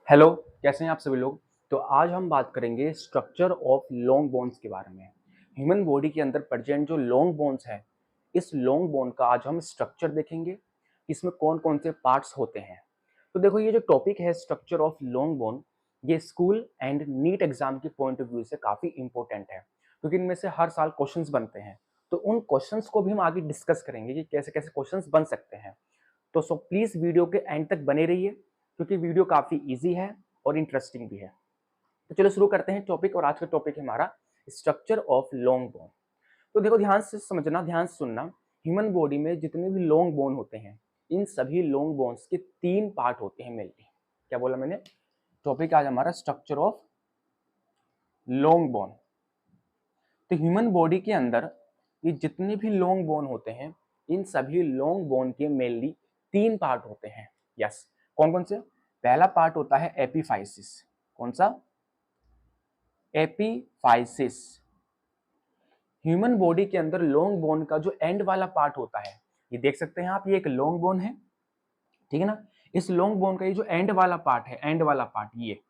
Hello, कैसे हैं आप सभी लोग। तो आज हम बात करेंगे स्ट्रक्चर ऑफ लॉन्ग बोन्स के बारे में। ह्यूमन बॉडी के अंदर प्रेजेंट जो लॉन्ग बोन्स है, इस लॉन्ग बोन का आज हम स्ट्रक्चर देखेंगे, इसमें कौन कौन से पार्ट्स होते हैं। तो देखो, ये जो टॉपिक है स्ट्रक्चर ऑफ लॉन्ग बोन, ये स्कूल एंड नीट एग्जाम के पॉइंट ऑफ व्यू से काफ़ी इंपॉर्टेंट है, क्योंकि इनमें से हर साल क्वेश्चंस बनते हैं। तो उन क्वेश्चंस को भी हम आगे डिस्कस करेंगे कि कैसे कैसे क्वेश्चंस बन सकते हैं। तो सो प्लीज़ वीडियो के एंड तक बने रहिए, क्योंकि वीडियो काफ़ी ईजी है और इंटरेस्टिंग भी है। तो चलो शुरू करते हैं टॉपिक, और आज का टॉपिक है हमारा स्ट्रक्चर ऑफ लॉन्ग बोन। तो देखो, ध्यान से समझना, ध्यान से सुनना। ह्यूमन बॉडी में जितने भी लॉन्ग बोन होते हैं, इन सभी लॉन्ग बोन्स के 3 पार्ट होते हैं मेनली। क्या बोला मैंने? टॉपिक आज हमारा स्ट्रक्चर ऑफ लॉन्ग बोन। तो ह्यूमन बॉडी के अंदर ये जितने भी लॉन्ग बोन होते हैं, इन सभी लॉन्ग बोन के मेनली 3 पार्ट होते हैं। यस, कौन कौन से? पहला पार्ट होता है एपिफाइसिस। कौन सा? एपिफाइसिस। ह्यूमन बॉडी के अंदर लॉन्ग बोन का जो एंड वाला पार्ट होता है, ये देख सकते हैं आप, ये एक लॉन्ग बोन है, ठीक है ना। इस लॉन्ग बोन का ये जो एंड वाला पार्ट है, एंड वाला पार्ट, ये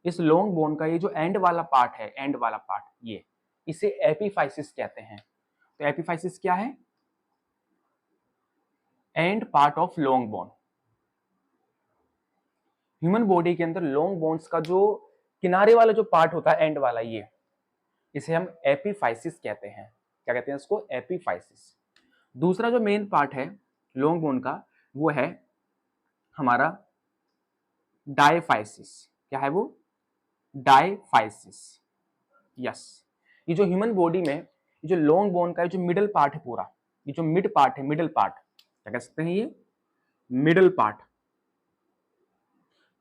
इस लॉन्ग बोन का ये जो एंड वाला पार्ट है, एंड वाला पार्ट, ये इसे एपिफाइसिस कहते हैं। तो एपिफाइसिस क्या है? And part of long bone. Human body के अंदर लॉन्ग बोन्स का जो किनारे वाला जो पार्ट होता है, एंड वाला, ये इसे हम एपिफाइसिस कहते हैं। क्या कहते हैं इसको? एपिफाइसिस। दूसरा जो मेन पार्ट है लॉन्ग बोन का, वो है हमारा डायफाइसिस। क्या है वो? डायफाइसिस। यस, ये जो ह्यूमन बॉडी में ये जो लॉन्ग बोन का ये जो मिडल पार्ट है पूरा, ये जो मिड पार्ट है, मिडल पार्ट, क्या कह सकते हैं ये? Middle part,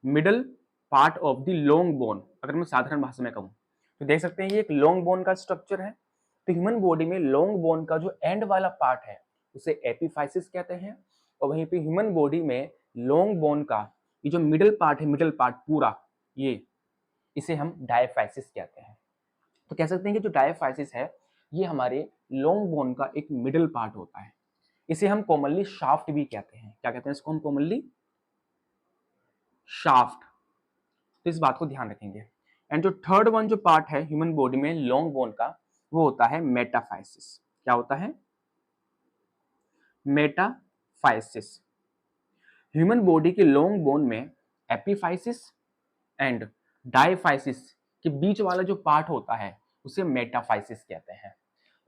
middle part of the long bone, अगर मैं साधारण भाषा में कहूं तो देख सकते हैं ये एक लॉन्ग बोन का स्ट्रक्चर है। तो ह्यूमन बॉडी में लॉन्ग बोन का जो एंड वाला पार्ट है, उसे एपिफाइसिस कहते हैं। और वहीं पे ह्यूमन बॉडी में लॉन्ग बोन का ये जो मिडल पार्ट है, मिडल पार्ट पूरा, ये इसे हम डायफाइसिस कहते हैं। तो कह सकते हैं कि जो डायफाइसिस है, ये हमारे लॉन्ग बोन का एक मिडल पार्ट होता है। इसे हम कॉमनली शाफ्ट भी कहते हैं। क्या कहते हैं इसको हम कॉमनली? शाफ्ट। तो इस बात को ध्यान रखेंगे। एंड जो थर्ड वन जो पार्ट है ह्यूमन बॉडी में लॉन्ग बोन का, वो होता है मेटाफाइसिस। क्या होता है? मेटाफाइसिस। ह्यूमन बॉडी के लॉन्ग बोन में एपिफाइसिस एंड डायफाइसिस के बीच वाला जो पार्ट होता है, उसे मेटाफाइसिस कहते हैं।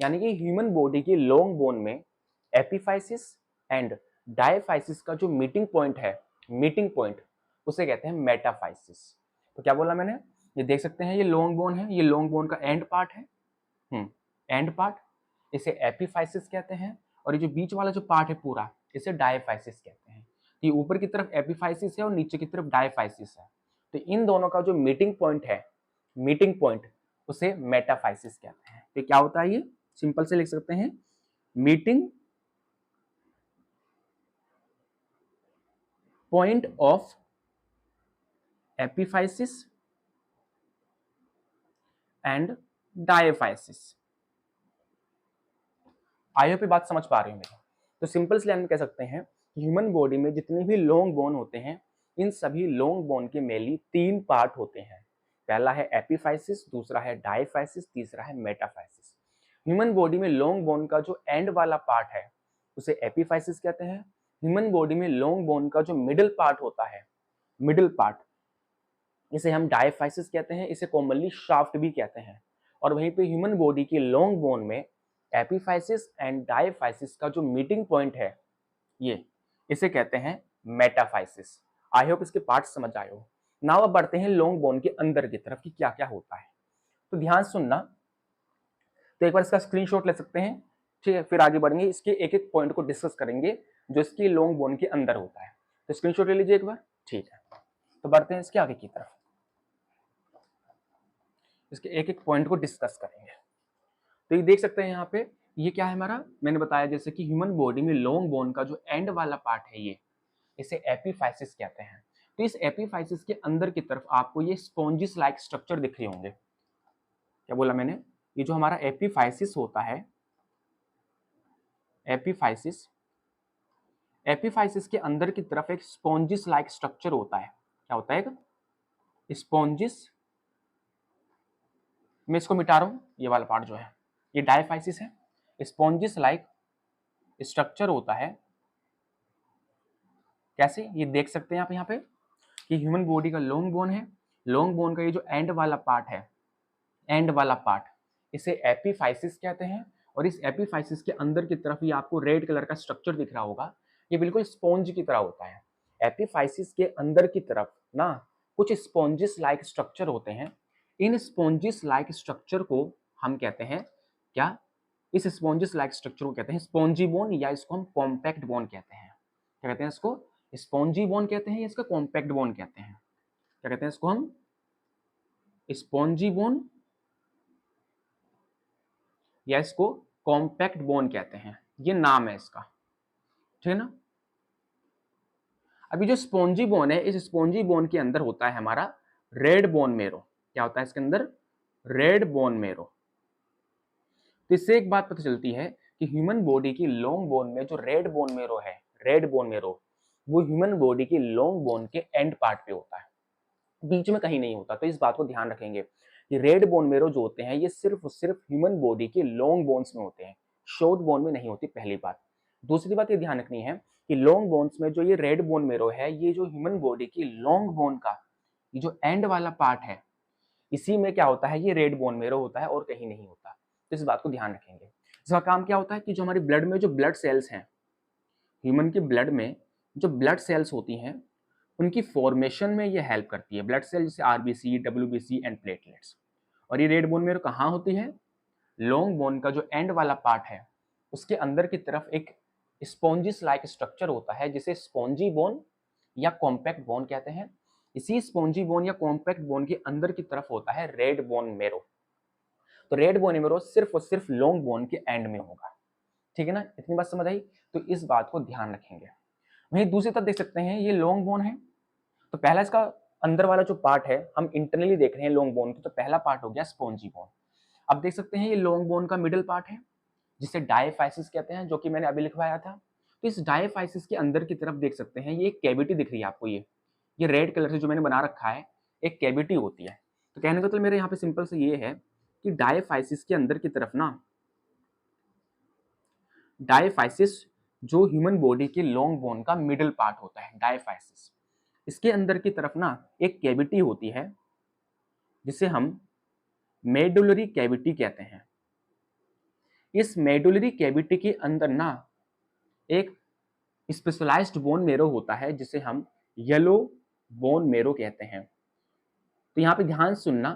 यानी कि ह्यूमन बॉडी के लॉन्ग बोन में एपिफाइसिस एंड डायफाइसिस का जो मीटिंग पॉइंट है, मीटिंग पॉइंट, उसे कहते हैं मेटाफाइसिस। तो क्या बोला मैंने? ये देख सकते हैं, ये लॉन्ग बोन है, ये लॉन्ग बोन का एंड पार्ट है, एंड पार्ट, इसे एपिफाइसिस कहते हैं। और ये जो बीच वाला जो पार्ट है पूरा, इसे डायफाइसिस कहते हैं। ये ऊपर की तरफ एपिफाइसिस है और नीचे की तरफ डायफाइसिस है। तो इन दोनों का जो मीटिंग पॉइंट है, मीटिंग पॉइंट, उसे मेटाफाइसिस कहते हैं। तो क्या होता है ये? सिंपल से लिख सकते हैं, meeting point of epiphysis and diaphysis. I hope ये बात समझ पा रहे हो मेरी। तो सिंपल से लाइन में कह सकते हैं कि ह्यूमन बॉडी में जितने भी लॉन्ग बोन होते हैं, इन सभी लॉन्ग बोन के मेनली 3 पार्ट होते हैं। पहला है एपिफाइसिस, दूसरा है डायफाइसिस, तीसरा है मेटाफाइसिस। ह्यूमन बॉडी में लॉन्ग बोन का जो एंड वाला पार्ट है, उसे एपिफाइसिस कहते हैं। ह्यूमन बॉडी में लॉन्ग बोन का जो मिडिल पार्ट होता है, मिडिल पार्ट, इसे हम डायफाइसिस कहते हैं। इसे कॉमनली शाफ्ट भी कहते हैं। और वहीं पे ह्यूमन बॉडी के लॉन्ग बोन में एपिफाइसिस एंड डायफाइसिस का जो मीटिंग पॉइंट है, ये इसे कहते हैं मेटाफाइसिस। आई होप इसके पार्ट समझ आए हो। नाउ अब बढ़ते हैं लॉन्ग बोन के अंदर की तरफ कि क्या क्या होता है। तो ध्यान सुनना। तो एक बार इसका स्क्रीनशॉट ले सकते हैं, ठीक है। फिर आगे बढ़ेंगे, इसके एक एक पॉइंट को डिस्कस करेंगे जो इसकी लॉन्ग बोन के अंदर होता है। तो स्क्रीनशॉट ले लीजिए एक बार, ठीक है। तो बढ़ते हैं इसके आगे की तरफ, इसके एक एक पॉइंट को डिस्कस करेंगे। तो ये देख सकते हैं यहाँ पे, ये क्या है हमारा? मैंने बताया जैसे कि ह्यूमन बॉडी में लॉन्ग बोन का जो एंड वाला पार्ट है, ये इसे एपिफाइसिस कहते हैं। तो इस एपिफाइसिस के अंदर की तरफ आपको ये स्पॉन्जिस लाइक स्ट्रक्चर दिख रहे होंगे। क्या बोला मैंने? ये जो हमारा एपिफाइसिस होता है, एपिफाइसिस, एपिफाइसिस के अंदर की तरफ एक स्पॉन्जिस लाइक स्ट्रक्चर होता है। क्या होता है, एक स्पॉन्जिस, मैं इसको मिटा रहा हूँ, ये वाला पार्ट जो है ये डायफाइसिस है, स्पॉन्जिस लाइक स्ट्रक्चर होता है। कैसे, ये देख सकते हैं आप यहाँ पे कि ह्यूमन बॉडी का लॉन्ग बोन है, लॉन्ग बोन का ये जो एंड वाला पार्ट है, एंड वाला पार्ट, इसे एपीफाइसिस कहते हैं। और इस एपीफाइसिस के अंदर की तरफ ये आपको रेड कलर का स्ट्रक्चर दिख रहा होगा, ये बिल्कुल स्पॉन्ज की तरह होता है। एपीफाइसिस के अंदर की तरफ ना कुछ स्पॉन्जिस लाइक स्ट्रक्चर होते हैं। इन स्पॉन्जिस लाइक स्ट्रक्चर को हम कहते हैं क्या, इस स्पॉन्जिस लाइक स्ट्रक्चर को कहते हैं स्पॉन्जी बोन, या इसको हम कॉम्पैक्ट बोन कहते हैं। क्या कहते हैं इसको, स्पॉन्जी बोन कहते हैं या इसका कॉम्पैक्ट बोन कहते हैं। क्या कहते हैं इसको हम, स्पॉन्जी बोन या इसको कॉम्पैक्ट बोन कहते हैं, ये नाम है इसका, ठीक है ना। अभी जो स्पॉन्जी बोन है, इस स्पॉन्जी बोन के अंदर होता है हमारा रेड बोन मेरो। क्या होता है इसके अंदर, रेड बोन मेरो। तो इससे एक बात पता चलती है कि ह्यूमन बॉडी की लॉन्ग बोन में जो रेड बोन मेरो है, रेड बोन मेरो, वो ह्यूमन बॉडी की लॉन्ग बोन के एंड पार्ट पे होता है, बीच में कहीं नहीं होता। तो इस बात को ध्यान रखेंगे कि रेड बोन मेरो जो होते हैं ये सिर्फ ह्यूमन बॉडी के लॉन्ग बोन्स में होते हैं, शॉर्ट बोन में नहीं होती, पहली बात। दूसरी बात ये ध्यान रखनी है कि लॉन्ग बोन्स में जो ये रेड बोन मेरो है, ये जो ह्यूमन बॉडी की लॉन्ग बोन का ये जो एंड वाला पार्ट है, इसी में क्या होता है, ये रेड बोन मेरो होता है और कहीं नहीं होता। तो इस बात को ध्यान रखेंगे। इसका काम क्या होता है कि जो हमारी ब्लड में जो ब्लड सेल्स हैं, ह्यूमन की ब्लड में जो ब्लड सेल्स होती हैं, उनकी फॉर्मेशन में ये हेल्प करती है। ब्लड सेल जैसे आरबीसी, डब्ल्यूबीसी एंड प्लेटलेट्स। और ये रेड बोन मेरो कहाँ होती है, लॉन्ग बोन का जो एंड वाला पार्ट है उसके अंदर की तरफ एक स्पॉन्जिस लाइक स्ट्रक्चर होता है जिसे स्पॉन्जी बोन या कॉम्पैक्ट बोन कहते हैं। इसी स्पॉन्जी बोन या कॉम्पैक्ट बोन के अंदर की तरफ होता है रेड बोन मेरो। तो रेड बोन मेरो सिर्फ और सिर्फ लॉन्ग बोन के एंड में होगा, ठीक है ना। इतनी बात समझ आई, तो इस बात को ध्यान रखेंगे। वहीं दूसरी तरफ देख सकते हैं ये लॉन्ग बोन है, तो पहला इसका अंदर वाला जो पार्ट है हम इंटरनली देख रहे हैं लॉन्ग बोन को, तो पहला पार्ट हो गया स्पॉन्जी बोन। अब देख सकते हैं ये लॉन्ग बोन का मिडिल पार्ट है जिसे डायफाइसिस कहते हैं, जो कि मैंने अभी लिखवाया था। तो इस डायफाइसिस के अंदर की तरफ देख सकते हैं ये एक कैविटी दिख रही है आपको, ये रेड कलर से जो मैंने बना रखा है एक कैविटी होती है। तो कहने का तो मेरे यहाँ पे सिंपल से ये है कि डायफाइसिस के अंदर की तरफ ना, डायफाइसिस जो ह्यूमन बॉडी के लॉन्ग बोन का मिडिल पार्ट होता है, डायफाइसिस, इसके अंदर की तरफ ना एक कैविटी होती है जिसे हम मेडुलरी कैविटी कहते हैं। इस मेडुलरी कैविटी के अंदर ना एक स्पेशलाइज्ड बोन मेरो होता है जिसे हम येलो बोन मेरो कहते हैं। तो यहाँ पे ध्यान सुनना,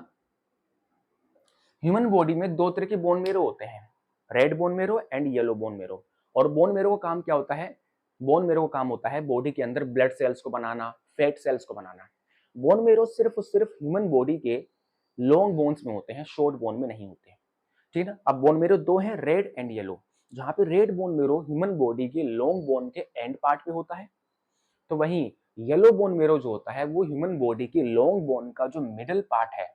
ह्यूमन बॉडी में दो तरह के बोन मेरो होते हैं, red bone marrow and yellow bone marrow. और बोन मेरो का काम क्या होता है, बोन मेरो का काम होता है बॉडी के अंदर ब्लड सेल्स को बनाना, फैट सेल्स को बनाना। बोन मेरो सिर्फ और सिर्फ ह्यूमन बॉडी के लॉन्ग बोन्स में होते हैं, शॉर्ट बोन में नहीं होते, ठीक है ना। अब बोन मेरो दो हैं, रेड एंड येलो। जहां पे red bone marrow human body के लॉन्ग बोन के एंड पार्ट पे होता है, तो वहीं येलो बोन मेरो जो होता है वो ह्यूमन बॉडी के लॉन्ग बोन का जो मिडिल पार्ट है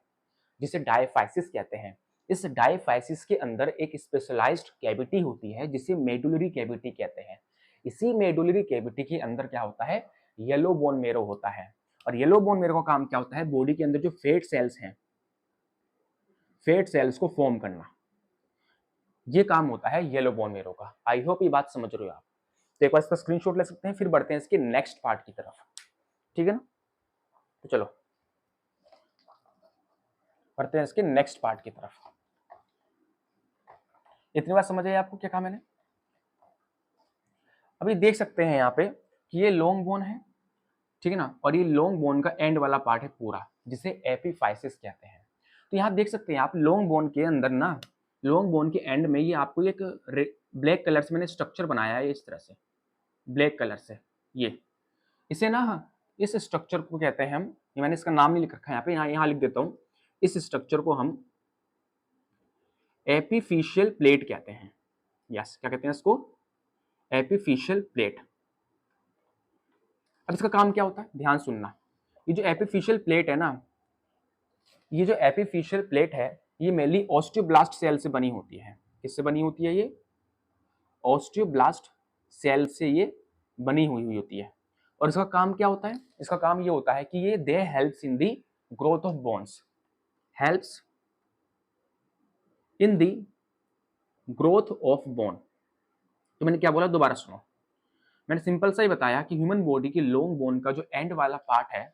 जिसे डायफाइसिस कहते हैं। इस डायफाइसिस के अंदर एक स्पेशलाइज्ड कैविटी होती है जिसे मेडुलरी कैविटी कहते हैं। इसी मेडुलरी कैविटी के अंदर क्या होता है, येलो बोन मेरो होता है। और येलो बोन मेरो का काम क्या होता है, बॉडी के अंदर जो फैट सेल्स हैं, फैट सेल्स को फॉर्म करना, ये काम होता है येलो बोन मेरो का। आई होप ये बात समझ रहे हो आप। तो एक बार इसका स्क्रीनशॉट ले सकते हैं, फिर बढ़ते हैं इसके नेक्स्ट पार्ट की तरफ, ठीक है ना। तो चलो बढ़ते हैं इसके नेक्स्ट पार्ट की तरफ। इतनी बात समझ आई आपको क्या कहा मैंने। अभी देख सकते हैं यहाँ पे कि ये लॉन्ग बोन है, ठीक है ना, और ये लॉन्ग बोन का एंड वाला पार्ट है पूरा जिसे एपीफाइसिस कहते हैं। तो यहाँ देख सकते हैं आप लॉन्ग बोन के अंदर ना, लॉन्ग बोन के एंड में ये आपको एक ब्लैक कलर से मैंने स्ट्रक्चर बनाया है, इस तरह से ब्लैक कलर से, ये इसे ना, इस स्ट्रक्चर को कहते हैं हम, ये मैंने इसका नाम नहीं लिख रखा है यहाँ पे, यहाँ लिख देता हूँ। इस स्ट्रक्चर को हम एपीफिशियल प्लेट कहते हैं। यस, क्या कहते हैं इसको, एपीफिशियल प्लेट। अब इसका काम क्या होता है, ध्यान सुनना। ये जो एपीफिशियल प्लेट है ना, ये जो एपीफिशियल प्लेट है ये मेनली ऑस्टियोब्लास्ट सेल से बनी होती है। किससे बनी होती है ये, ऑस्टियोब्लास्ट सेल से ये बनी हुई होती है। और इसका काम क्या होता है? इसका काम ये होता है कि ये दे helps in the growth of bones, helps in the growth of bone. तो मैंने क्या बोला, दोबारा सुनो। मैंने सिंपल सा ही बताया कि ह्यूमन बॉडी की लॉन्ग बोन का जो एंड वाला पार्ट है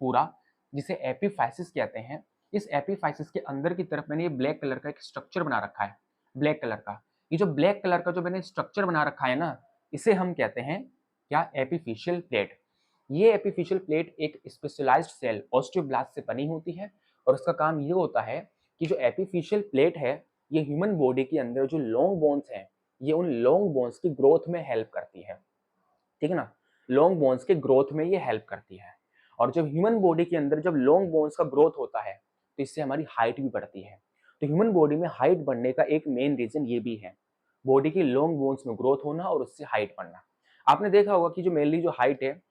पूरा, जिसे एपिफाइसिस कहते हैं, इस एपिफाइसिस के अंदर की तरफ मैंने ये ब्लैक कलर का एक स्ट्रक्चर बना रखा है, ब्लैक कलर का। ये जो ब्लैक कलर का जो मैंने स्ट्रक्चर बना रखा है ना, इसे हम कहते हैं क्या, एपिफिशियल प्लेट। ये एपिफिशियल प्लेट एक स्पेशलाइज्ड सेल ऑस्टियोब्लास्ट से बनी होती है, और इसका काम ये होता है कि जो एपिफिशियल प्लेट है, ये ह्यूमन बॉडी के अंदर जो लॉन्ग बोन्स हैं, ये उन लॉन्ग बोन्स की ग्रोथ में हेल्प करती है, ठीक है ना। लॉन्ग बोन्स के ग्रोथ में ये हेल्प करती है। और जब ह्यूमन बॉडी के अंदर जब लॉन्ग बोन्स का ग्रोथ होता है, तो इससे हमारी हाइट भी बढ़ती है। तो ह्यूमन बॉडी में हाइट बढ़ने का एक मेन रीजन ये भी है, बॉडी की लॉन्ग बोन्स में ग्रोथ होना और उससे हाइट बढ़ना। आपने देखा होगा कि जो मेनली जो हाइट है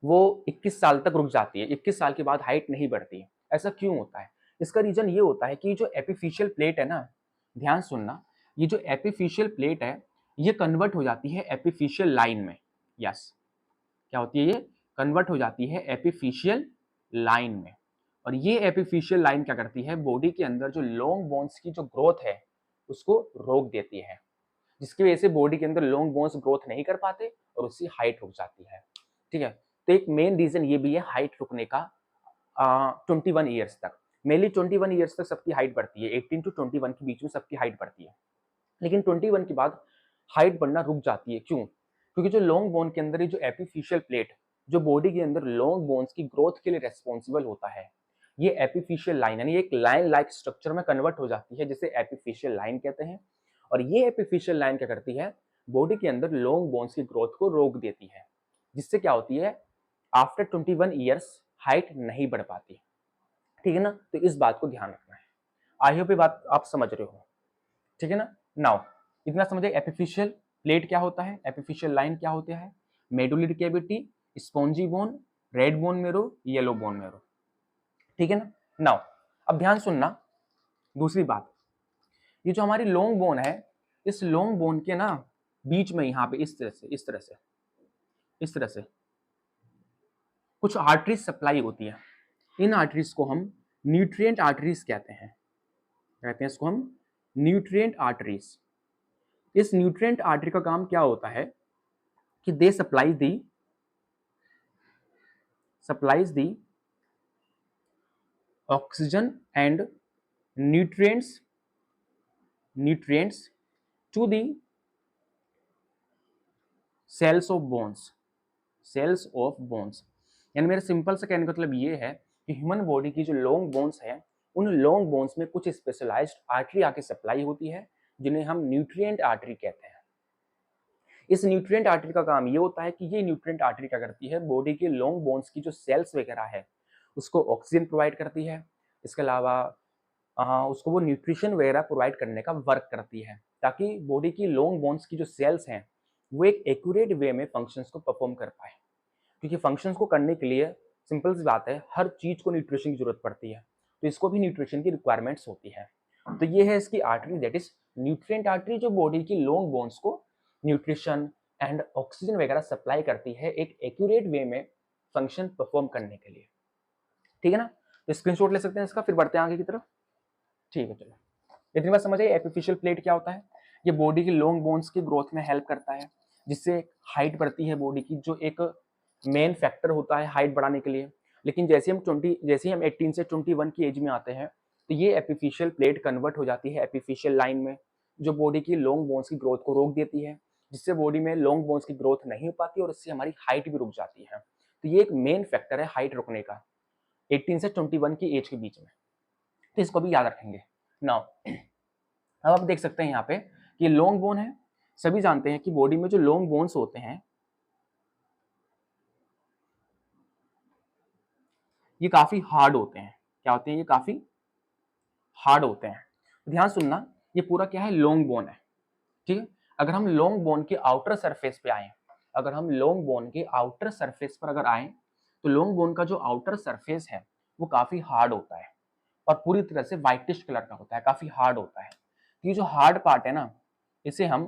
वो 21 साल तक रुक जाती है, 21 साल के बाद हाइट नहीं बढ़ती है। ऐसा क्यों होता है? इसका रीजन ये होता है कि जो एपिफिशियल प्लेट है ना, ध्यान सुनना, ये जो एपिफिशियल प्लेट है, ये कन्वर्ट हो जाती है एपिफिशियल लाइन में। यस, क्या होती है? ये कन्वर्ट हो जाती है एपिफिशियल लाइन में। और ये एपिफिशियल लाइन क्या करती है, बॉडी के अंदर जो लॉन्ग बोन्स की जो ग्रोथ है उसको रोक देती है, जिसकी वजह से बॉडी के अंदर लॉन्ग बोन्स ग्रोथ नहीं कर पाते और उससे हाइट रुक जाती है, ठीक है। तो एक मेन रीजन ये भी है हाइट रुकने का। 21 ईयर्स तक, मेनली 21 ईयर्स तक सबकी हाइट बढ़ती है, 18 टू 21 के बीच में सबकी हाइट बढ़ती है, लेकिन 21 के बाद हाइट बढ़ना रुक जाती है। क्यों? क्योंकि जो लॉन्ग बोन के अंदर जो एपिफिशियल प्लेट, जो बॉडी के अंदर लॉन्ग बोन्स की ग्रोथ के लिए रेस्पॉन्सिबल होता है, ये एपिफिशियल लाइन यानी एक लाइन लाइक स्ट्रक्चर में कन्वर्ट हो जाती है, जिसे एपिफिशियल लाइन कहते हैं। और ये एपिफिशियल लाइन क्या करती है, बॉडी के अंदर लॉन्ग बोन्स की ग्रोथ को रोक देती है, जिससे क्या होती है, आफ्टर 21 ईयर्स हाइट नहीं बढ़ पाती, ठीक है ना। तो इस बात को ध्यान रखना है। आई होप ये बात आप समझ रहे हो, ठीक है ना। नाउ इतना समझे एपिफिशियल प्लेट क्या होता है, एपिफिशियल लाइन क्या होता है, medullary cavity, spongy bone, red bone marrow, yellow bone marrow, ठीक है ना। नाउ अब ध्यान सुनना, दूसरी बात, ये जो हमारी लॉन्ग बोन है, इस लॉन्ग बोन के ना बीच में यहाँ पे इस तरह से कुछ आर्टरीज सप्लाई होती है। इन आर्टरीज को हम न्यूट्रिएंट आर्टरीज कहते हैं, इसको हम न्यूट्रिएंट आर्टरीज। इस न्यूट्रिएंट आर्टरी का काम क्या होता है कि they supplies the oxygen and nutrients to the cells of bones. यानी मेरे सिंपल से कहने का मतलब ये है कि ह्यूमन बॉडी की जो लॉन्ग बोन्स है, उन लॉन्ग बोन्स में कुछ स्पेशलाइज्ड आर्टरी आके सप्लाई होती है, जिन्हें हम न्यूट्रिएंट आर्टरी कहते हैं। इस न्यूट्रिएंट आर्टरी का काम ये होता है कि ये न्यूट्रिएंट आर्टरी क्या करती है, बॉडी के लॉन्ग बोन्स की जो सेल्स वगैरह है उसको ऑक्सीजन प्रोवाइड करती है। इसके अलावा उसको वो न्यूट्रिशन वगैरह प्रोवाइड करने का वर्क करती है, ताकि बॉडी की लॉन्ग बोन्स की जो सेल्स हैं वो एक एक्यूरेट वे में फंक्शंस को परफॉर्म कर पाए। क्योंकि फंक्शंस को करने के लिए सिंपल सी बात है, हर चीज को न्यूट्रिशन की जरूरत पड़ती है, तो इसको भी न्यूट्रिशन की रिक्वायरमेंट्स होती है। तो ये है इसकी artery, that is nutrient artery, जो बॉडी की लॉन्ग बोन्स को न्यूट्रिशन एंड ऑक्सीजन वगैरह सप्लाई करती है एक एक्यूरेट वे में फंक्शन परफॉर्म करने के लिए, ठीक है ना। तो स्क्रीनशॉट ले सकते हैं इसका, फिर बढ़ते हैं आगे की तरफ, ठीक है। चलो इतनी बात समझ आई एपिफिशियल प्लेट क्या होता है। ये बॉडी की लॉन्ग बोन्स की ग्रोथ में हेल्प करता है, जिससे हाइट बढ़ती है बॉडी की, जो एक मेन फैक्टर होता है हाइट बढ़ाने के लिए। लेकिन जैसे हम 18 से 21 की एज में आते हैं, तो ये एपिफिशियल प्लेट कन्वर्ट हो जाती है एपिफिशियल लाइन में, जो बॉडी की लॉन्ग बोन्स की ग्रोथ को रोक देती है, जिससे बॉडी में लॉन्ग बोन्स की ग्रोथ नहीं हो पाती और इससे हमारी हाइट भी रुक जाती है। तो ये एक मेन फैक्टर है हाइट रुकने का 18 से 21 की एज के बीच में, तो इसको भी याद रखेंगे। नाउ अब आप देख सकते हैं यहाँ पे कि लॉन्ग बोन है। सभी जानते हैं कि बॉडी में जो लॉन्ग बोन्स होते हैं ये काफी हार्ड होते हैं। क्या होते हैं? ये काफी हार्ड होते हैं। ध्यान सुनना, ये पूरा क्या है, लॉन्ग बोन है, ठीक है। अगर हम लॉन्ग बोन के आउटर सरफेस पे आए, अगर आए तो लॉन्ग बोन का जो आउटर सरफेस है वो काफी हार्ड होता है और पूरी तरह से व्हाइटिश कलर का होता है, काफी हार्ड होता है। ये जो हार्ड पार्ट है ना, इसे हम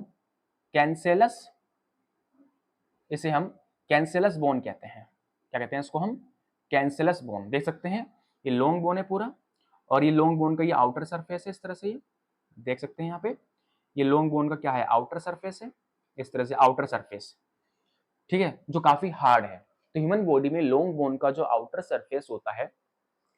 कैंसेलस कैंसिलस बोन कहते हैं। क्या कहते हैं इसको हम? Cancellous bone. देख सकते हैं ये लॉन्ग बोन है पूरा, और ये लॉन्ग बोन का ये आउटर सरफेस है, इस तरह से ये देख सकते हैं यहाँ पे, ये लॉन्ग बोन का क्या है? आउटर सरफेस है, इस तरह से आउटर सरफेस, ठीक है, जो काफी हार्ड है। तो ह्यूमन बॉडी में लॉन्ग बोन का जो आउटर सरफेस होता है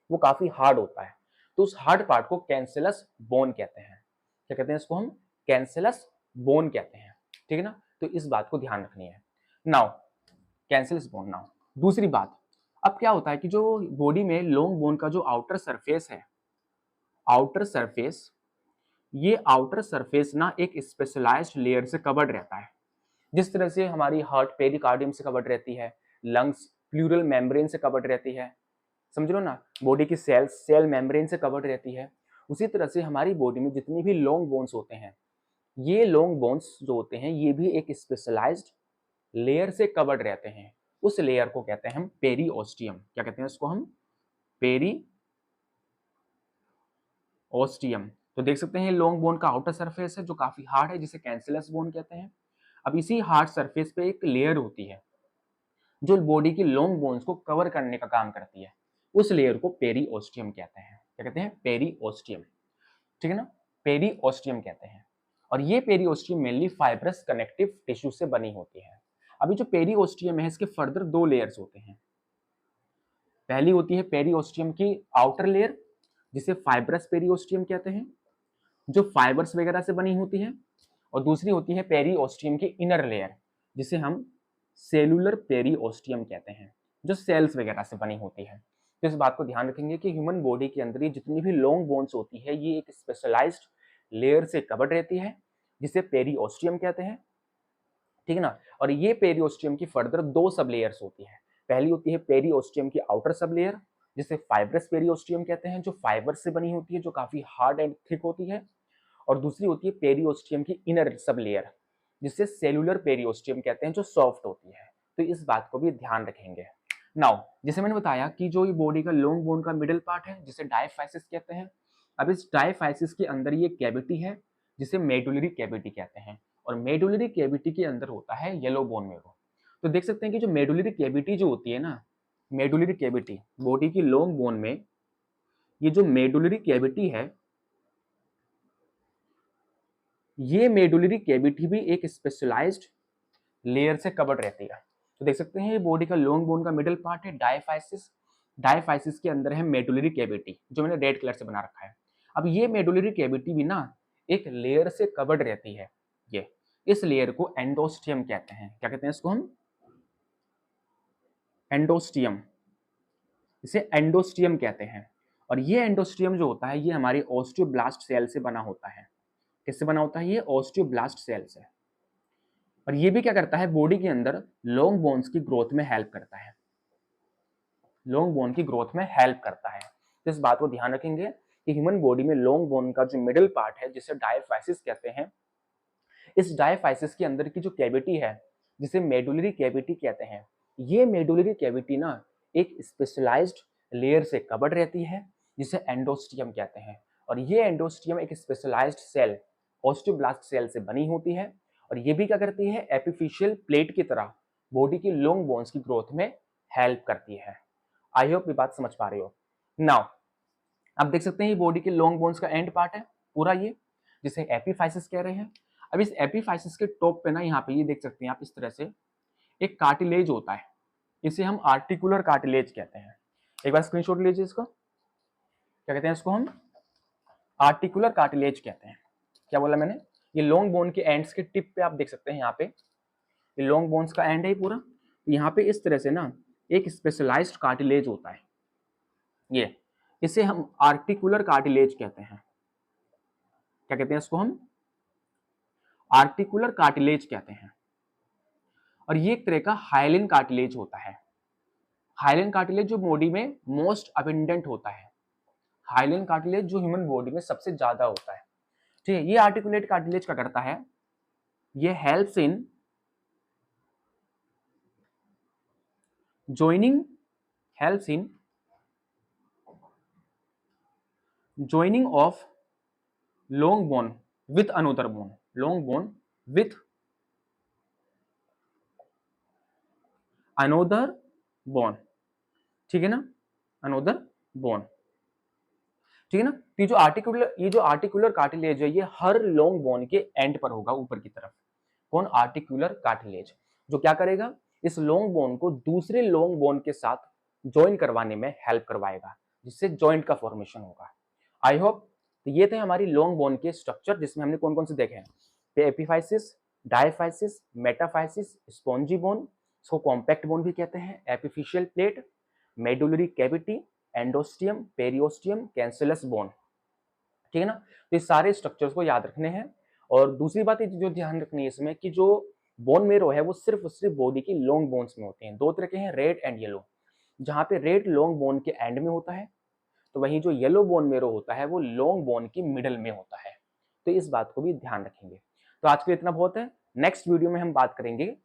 वो काफी हार्ड होता है, तो उस हार्ड पार्ट को कैंसिलस बोन कहते हैं। क्या कहते हैं इसको हम? कैंसिलस बोन कहते हैं, ठीक है ना। तो इस बात को ध्यान रखनी है। Now cancellous bone. नाउ दूसरी बात, अब क्या होता है कि जो बॉडी में लॉन्ग बोन का जो आउटर सरफेस है, आउटर सरफेस, ये आउटर सरफेस ना एक स्पेशलाइज्ड लेयर से कवर्ड रहता है। जिस तरह से हमारी हार्ट पेरिकार्डियम से कवर्ड रहती है, लंग्स प्लूरल मेम्ब्रेन से कवर्ड रहती है, समझ लो ना, बॉडी की सेल्स सेल मेम्ब्रेन से कवर्ड रहती है, उसी तरह से हमारी बॉडी में जितनी भी लॉन्ग बोन्स होते हैं, ये लॉन्ग बोन्स जो होते हैं ये भी एक स्पेशलाइज्ड लेयर से कवर्ड रहते हैं। उस लेयर को कहते हैं हम पेरीओस्टियम। क्या कहते हैं इसको हम? पेरीओस्टियम। तो देख सकते हैं लॉन्ग बोन का आउटर सरफेस है जो काफी हार्ड है, जिसे कैंसिलस बोन कहते हैं। अब इसी हार्ड सरफेस पे एक लेयर होती है जो बॉडी की लॉन्ग बोन्स को कवर करने का काम करती है, उस लेयर को पेरीओस्टियम कहते हैं। क्या कहते हैं? पेरीओस्टियम, ठीक है ना, पेरीओस्टियम कहते हैं। और ये पेरीओस्टियम मेनली फाइब्रस कनेक्टिव टिश्यू से बनी होती है। अभी जो पेरीओस्टियम है इसके फर्दर दो लेयर्स होते हैं। पहली होती है पेरीओस्टियम की आउटर लेयर, जिसे फाइब्रस पेरीओस्टियम कहते हैं, जो फाइबर्स वगैरह से बनी होती है। और दूसरी होती है पेरीओस्टियम की इनर लेयर, जिसे हम सेलुलर पेरीओस्टियम कहते हैं, जो सेल्स वगैरह से बनी होती है। तो इस बात को ध्यान रखेंगे कि ह्यूमन बॉडी के अंदर ये जितनी भी लॉन्ग बोन्स होती है ये एक स्पेशलाइज्ड लेयर से कवर्ड रहती है, जिसे पेरीओस्टियम कहते हैं, ठीक है ना। और ये पेरीओस्टियम की फर्दर दो सब लेयर्स होती है। पहली होती है पेरीओस्टियम की आउटर सब लेयर, जिसे फाइब्रस पेरीओस्टियम कहते हैं, जो फाइबर से बनी होती है, जो काफी हार्ड एंड थिक होती है। और दूसरी होती है पेरीओस्टियम की इनर सब लेयर, जिसे सेलुलर पेरीओस्टियम कहते हैं, जो सॉफ्ट होती है। तो इस बात को भी ध्यान रखेंगे। नाउ जैसे मैंने बताया कि जो ये बॉडी का लॉन्ग बोन का मिडिल पार्ट है जिसे डायफाइसिस कहते हैं। अब इस डायफाइसिस के अंदर ये कैविटी है जिसे मेडुलरी कैविटी कहते हैं, और मेडुलरी कैविटी के अंदर होता है येलो बोन मेरो। तो देख सकते हैं कि जो मेडुलरी कैविटी जो होती है ना, मेडुलरी कैविटी बॉडी की लॉन्ग बोन में, ये जो मेडुलरी कैविटी है, ये मेडुलरी कैविटी भी एक स्पेशलाइज्ड लेयर से कवर्ड रहती है। तो देख सकते हैं ये बॉडी का लॉन्ग बोन का मिडिल पार्ट है डायफाइसिस, डायफाइसिस के अंदर है मेडुलरी कैविटी, जो मैंने रेड कलर से बना रखा है। अब ये मेडुलरी कैविटी भी ना एक लेयर से कवर्ड रहती है, ये इस लेयर को एंडोस्टियम कहते हैं। क्या कहते हैं इसको हम? एंडोस्टियम, इसे एंडोस्टियम कहते हैं। और ये एंडोस्टियम जो होता है ये हमारे ऑस्टियोब्लास्ट सेल से बना होता है। किससे बना होता है? ये ऑस्टियोब्लास्ट सेल से। और ये भी क्या करता है? बॉडी के अंदर लॉन्ग बोन्स की ग्रोथ में हेल्प करता है, लॉन्ग बोन की ग्रोथ में हेल्प करता है। तो इस बात को ध्यान रखेंगे कि ह्यूमन बॉडी में लॉन्ग बोन का जो मिडिल पार्ट है जिसे डायफाइसिस कहते हैं, इस डायफाइसिस के अंदर की जो कैविटी है जिसे मेडुलरी कैविटी कहते हैं, ये मेडुलरी कैविटी ना एक स्पेशलाइज्ड लेयर से कवर्ड रहती है जिसे एंडोस्टियम कहते हैं। और ये एंडोस्टियम एक स्पेशलाइज्ड सेल ऑस्टियोब्लास्ट सेल से बनी होती है, और ये भी क्या करती है? एपिफिशियल प्लेट की तरह बॉडी की लॉन्ग बोन्स की ग्रोथ में हेल्प करती है। आई होप ये बात समझ पा रहे हो। नाउ आप देख सकते हैं ये बॉडी के लॉन्ग बोन्स का एंड पार्ट है पूरा, ये जिसे एपिफाइसिस कह रहे हैं। अब इस एपिफाइसिस के टॉप पे ना यहाँ पे ये देख सकते हैं आप इस तरह से एक कार्टिलेज होता है, इसे हम आर्टिकुलर कार्टिलेज कहते हैं। एक बार स्क्रीनशॉट लीजिए इसको। क्या कहते हैं इसको हम? आर्टिकुलर कार्टिलेज कहते हैं। क्या बोला मैंने? ये लॉन्ग बोन के एंड्स के टिप पे आप देख सकते हैं यहाँ पे, ये लॉन्ग बोन्स का एंड है पूरा, तो यहाँ पे इस तरह से ना एक स्पेशलाइज्ड कार्टिलेज होता है, ये इसे हम आर्टिकुलर कार्टिलेज कहते हैं। क्या कहते हैं इसको हम? आर्टिकुलर कार्टिलेज कहते हैं। और ये एक तरह का हाइलिन कार्टिलेज होता है। हाइलिन कार्टिलेज जो बॉडी में मोस्ट अबंडेंट होता है, हाइलिन कार्टिलेज जो ह्यूमन बॉडी में सबसे ज्यादा होता है, ठीक है। ये आर्टिकुलेट कार्टिलेज क्या करता है? ये helps in joining, helps in joining of long bone with another bone, long bone with another bone, ठीक है ना, अनोदर बोन, ठीक है ना। तो ये जो आर्टिकुलर कार्टिलेज है ये हर लॉन्ग बोन के एंड पर होगा, ऊपर की तरफ। कौन? आर्टिकुलर कार्टिलेज, जो क्या करेगा, इस लॉन्ग बोन को दूसरे लॉन्ग बोन के साथ ज्वाइन करवाने में हेल्प करवाएगा, जिससे जॉइंट का फॉर्मेशन होगा। आई होप तो ये थे हमारी लॉन्ग बोन के स्ट्रक्चर, जिसमें हमने कौन कौन से देखे हैं, epiphysis, diaphysis, metaphysis, spongy bone, इसको कॉम्पैक्ट बोन भी कहते हैं, epiphyseal plate, medullary cavity, endosteum, periosteum, cancellous bone, ठीक है ना। तो ये सारे स्ट्रक्चर्स को याद रखने हैं। और दूसरी बात जो ध्यान रखनी है इसमें कि जो बोन मेरो है वो सिर्फ बॉडी की लॉन्ग बोन्स में होते हैं। दो तरह के हैं, रेड एंड येलो। जहां पे रेड लॉन्ग बोन के एंड में होता है, तो वहीं जो येलो बोन मेरो होता है वो लॉन्ग बोन की मिडल में होता है। तो इस बात को भी ध्यान रखेंगे। तो आज के लिए इतना बहुत है। नेक्स्ट वीडियो में हम बात करेंगे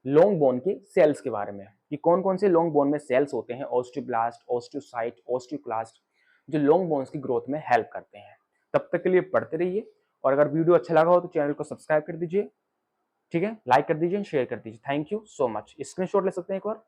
लॉन्ग बोन के सेल्स के बारे में, कि कौन कौन से लॉन्ग बोन में सेल्स होते हैं, ऑस्टियोब्लास्ट, ऑस्टियोसाइट, ऑस्टियोक्लास्ट, जो लॉन्ग बोन्स की ग्रोथ में हेल्प करते हैं। तब तक के लिए पढ़ते रहिए, और अगर वीडियो अच्छा लगा हो तो चैनल को सब्सक्राइब कर दीजिए, ठीक है, लाइक कर दीजिए, शेयर कर दीजिए। Thank you so much. Screenshot ले सकते हैं एक बार।